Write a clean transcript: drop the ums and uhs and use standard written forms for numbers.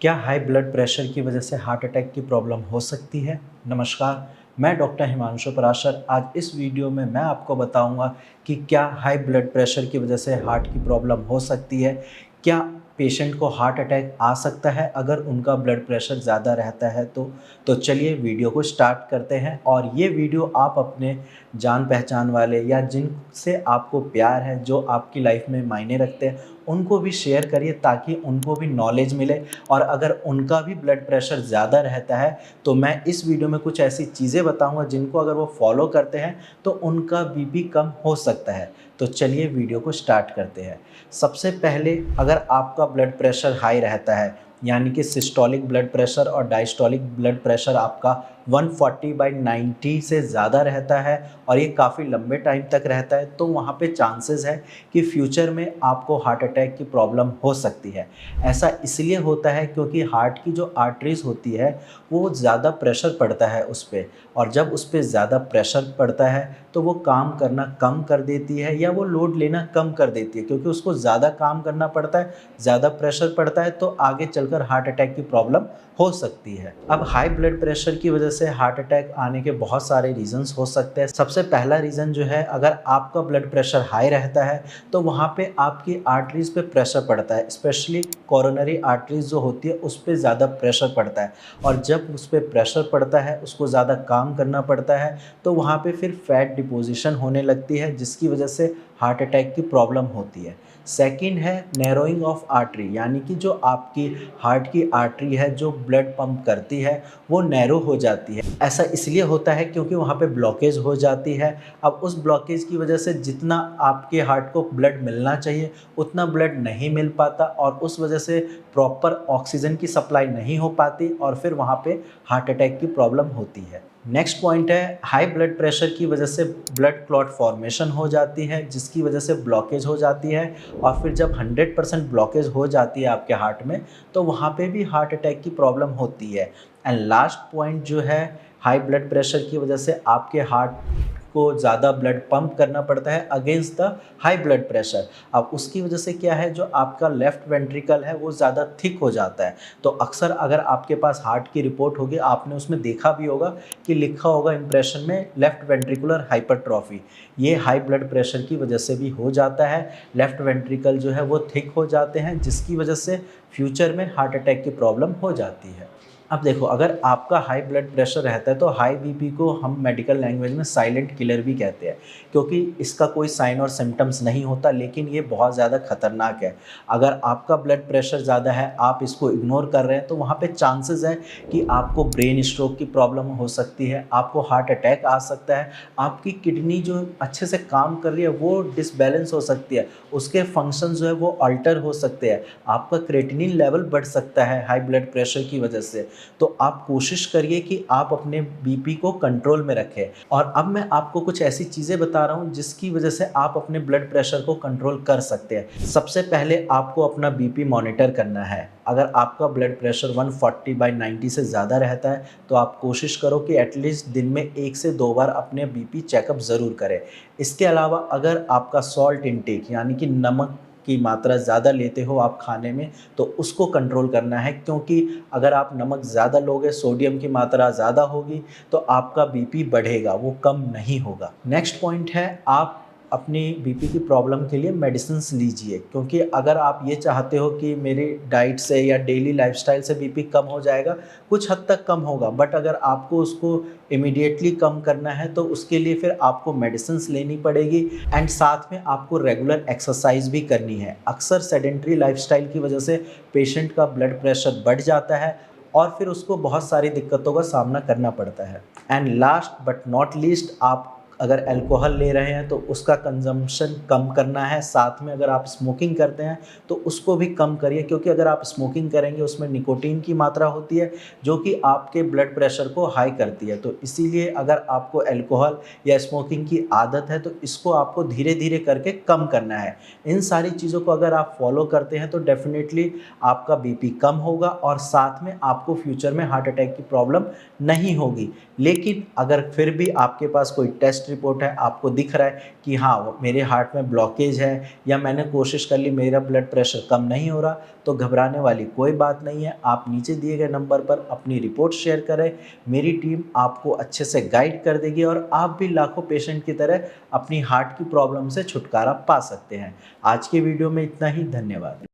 क्या high blood pressure की वजह से हार्ट अटैक की प्रॉब्लम हो सकती है? नमस्कार, मैं डॉक्टर हिमांशु पराशर। आज इस वीडियो में मैं आपको बताऊंगा कि क्या हाई ब्लड प्रेशर की वजह से हार्ट की प्रॉब्लम हो सकती है? क्या पेशेंट को हार्ट अटैक आ सकता है अगर उनका ब्लड प्रेशर ज़्यादा रहता है तो चलिए वीडियो को स्टार्ट करते हैं। और ये वीडियो आप अपने जान पहचान वाले या जिनसे आपको प्यार है, जो आपकी लाइफ में मायने रखते हैं, उनको भी शेयर करिए ताकि उनको भी नॉलेज मिले। और अगर उनका भी ब्लड प्रेशर ज़्यादा रहता है तो मैं इस वीडियो में कुछ ऐसी चीज़ें बताऊंगा जिनको अगर वो फॉलो करते हैं तो उनका बीपी कम हो सकता है। तो चलिए वीडियो को स्टार्ट करते हैं। सबसे पहले, अगर आपका ब्लड प्रेशर हाई रहता है, यानी कि सिस्टोलिक ब्लड प्रेशर और डायस्टोलिक ब्लड प्रेशर आपका 140/90 से ज़्यादा रहता है और ये काफ़ी लंबे टाइम तक रहता है, तो वहाँ पे चांसेस है कि फ्यूचर में आपको हार्ट अटैक की प्रॉब्लम हो सकती है। ऐसा इसलिए होता है क्योंकि हार्ट की जो आर्टरीज़ होती है वो ज़्यादा प्रेशर पड़ता है उस पे, और जब उस पे ज़्यादा प्रेशर पड़ता है तो वो काम करना कम कर देती है या वो लोड लेना कम कर देती है, क्योंकि उसको ज़्यादा काम करना पड़ता है, ज़्यादा प्रेशर पड़ता है, तो आगे चलकर हार्ट अटैक की प्रॉब्लम हो सकती है। अब हाई ब्लड प्रेशर की वजह से हार्ट अटैक आने के बहुत सारे रीजंस हो सकते हैं। सबसे पहला रीज़न जो है, अगर आपका ब्लड प्रेशर हाई रहता है तो वहाँ पे आपकी आर्टरीज़ पे प्रेशर पड़ता है, स्पेशली कोरोनरी आर्टरीज़ जो होती है उस पे ज़्यादा प्रेशर पड़ता है, और जब उस पे प्रेशर पड़ता है, उसको ज़्यादा काम करना पड़ता है, तो वहाँ पे फिर फैट डिपोजिशन होने लगती है, जिसकी वजह से हार्ट अटैक की प्रॉब्लम होती है। सेकंड है नैरोइंग ऑफ आर्टरी, यानी कि जो आपकी हार्ट की आर्टरी है जो ब्लड पंप करती है वो नैरो हो जाती है। ऐसा इसलिए होता है क्योंकि वहाँ पे ब्लॉकेज हो जाती है। अब उस ब्लॉकेज की वजह से जितना आपके हार्ट को ब्लड मिलना चाहिए उतना ब्लड नहीं मिल पाता, और उस वजह से प्रॉपर ऑक्सीजन की सप्लाई नहीं हो पाती, और फिर वहाँ पे हार्ट अटैक की प्रॉब्लम होती है। नेक्स्ट पॉइंट है, हाई ब्लड प्रेशर की वजह से ब्लड क्लॉट फॉर्मेशन हो जाती है, जिसकी वजह से ब्लॉकेज हो जाती है, और फिर जब 100% ब्लॉकेज हो जाती है आपके हार्ट में तो वहाँ पे भी हार्ट अटैक की प्रॉब्लम होती है। एंड लास्ट पॉइंट जो है, हाई ब्लड प्रेशर की वजह से आपके हार्ट को ज़्यादा ब्लड पंप करना पड़ता है against the high blood pressure. अब उसकी वजह से क्या है, जो आपका लेफ़्ट वेंट्रिकल है वो ज़्यादा थिक हो जाता है। तो अक्सर अगर आपके पास हार्ट की रिपोर्ट होगी, आपने उसमें देखा भी होगा कि लिखा होगा इम्प्रेशन में लेफ़्ट वेंट्रिकुलर हाइपरट्रॉफी। ये हाई ब्लड प्रेशर की वजह से भी हो जाता है। लेफ़्ट वेंट्रिकल जो है वो थिक हो जाते हैं, जिसकी वजह से फ्यूचर में हार्ट अटैक की प्रॉब्लम हो जाती है। अब देखो, अगर आपका हाई ब्लड प्रेशर रहता है तो हाई बीपी को हम मेडिकल लैंग्वेज में साइलेंट किलर भी कहते हैं, क्योंकि इसका कोई साइन और सिम्टम्स नहीं होता, लेकिन ये बहुत ज़्यादा खतरनाक है। अगर आपका ब्लड प्रेशर ज़्यादा है, आप इसको इग्नोर कर रहे हैं, तो वहाँ पे चांसेस है कि आपको ब्रेन स्ट्रोक की प्रॉब्लम हो सकती है, आपको हार्ट अटैक आ सकता है, आपकी किडनी जो अच्छे से काम कर रही है वो डिसबैलेंस हो सकती है, उसके फंक्शन जो है वो अल्टर हो सकते हैं, आपका क्रेटिनिन लेवल बढ़ सकता है हाई ब्लड प्रेशर की वजह से। तो आप कोशिश करिए कि आप अपने बीपी को कंट्रोल में रखें। और अब मैं आपको कुछ ऐसी चीज़ें बता रहा हूँ जिसकी वजह से आप अपने ब्लड प्रेशर को कंट्रोल कर सकते हैं। सबसे पहले आपको अपना बीपी मॉनिटर करना है। अगर आपका ब्लड प्रेशर 140/90 से ज़्यादा रहता है तो आप कोशिश करो कि एटलीस्ट दिन में 1 से 2 बार अपने बीपी चेकअप ज़रूर करें। इसके अलावा अगर आपका सॉल्ट इंटेक, यानी कि नमक की मात्रा ज़्यादा लेते हो आप खाने में, तो उसको कंट्रोल करना है, क्योंकि अगर आप नमक ज़्यादा लोगे, सोडियम की मात्रा ज़्यादा होगी, तो आपका बीपी बढ़ेगा, वो कम नहीं होगा। नेक्स्ट पॉइंट है, आप अपनी बीपी की प्रॉब्लम के लिए मेडिसिन्स लीजिए, क्योंकि अगर आप ये चाहते हो कि मेरी डाइट से या डेली लाइफस्टाइल से बीपी कम हो जाएगा, कुछ हद तक कम होगा, बट अगर आपको उसको इमीडिएटली कम करना है तो उसके लिए फिर आपको मेडिसिन्स लेनी पड़ेगी, एंड साथ में आपको रेगुलर एक्सरसाइज भी करनी है। अक्सर सेडेंट्री लाइफस्टाइल की वजह से पेशेंट का ब्लड प्रेशर बढ़ जाता है और फिर उसको बहुत सारी दिक्कतों का सामना करना पड़ता है। And last but not least, आप अगर अल्कोहल ले रहे हैं तो उसका कंजम्पशन कम करना है। साथ में अगर आप स्मोकिंग करते हैं तो उसको भी कम करिए, क्योंकि अगर आप स्मोकिंग करेंगे उसमें निकोटीन की मात्रा होती है जो कि आपके ब्लड प्रेशर को हाई करती है। तो इसीलिए अगर आपको अल्कोहल या स्मोकिंग की आदत है तो इसको आपको धीरे धीरे करके कम करना है। इन सारी चीज़ों को अगर आप फॉलो करते हैं तो डेफिनेटली आपका बीपी कम होगा, और साथ में आपको फ्यूचर में हार्ट अटैक की प्रॉब्लम नहीं होगी। लेकिन अगर फिर भी आपके पास कोई टेस्ट टेस्ट रिपोर्ट है, आपको दिख रहा है कि हाँ मेरे हार्ट में ब्लॉकेज है या मैंने कोशिश कर ली मेरा ब्लड प्रेशर कम नहीं हो रहा, तो घबराने वाली कोई बात नहीं है। आप नीचे दिए गए नंबर पर अपनी रिपोर्ट शेयर करें, मेरी टीम आपको अच्छे से गाइड कर देगी और आप भी लाखों पेशेंट की तरह अपनी हार्ट की प्रॉब्लम से छुटकारा पा सकते हैं। आज की वीडियो में इतना ही, धन्यवाद।